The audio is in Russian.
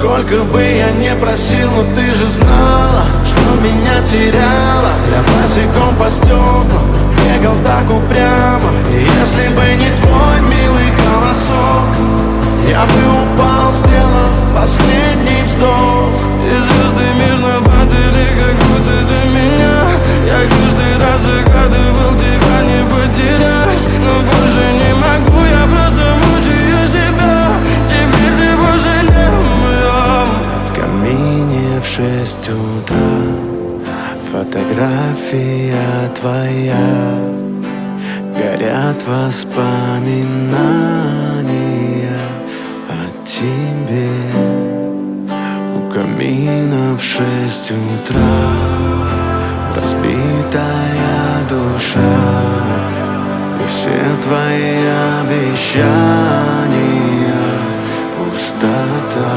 Сколько бы я не просил, но ты же знала, что меня теряла. Я босиком по стеклам бегал так упрямо. И если бы не твой милый голосок, я бы упал, сделав последний вздох. И звезды мирно падали, как будто до меня. Я каждый раз загадывал тебя не потерять, но больше не могу, я просто мучаю себя. Теперь ты пожалел моем. В камине в 6 утра фотография твоя, горят воспоминания о тебе. У камина в 6 утра разбитая душа, и все твои обещания пустота.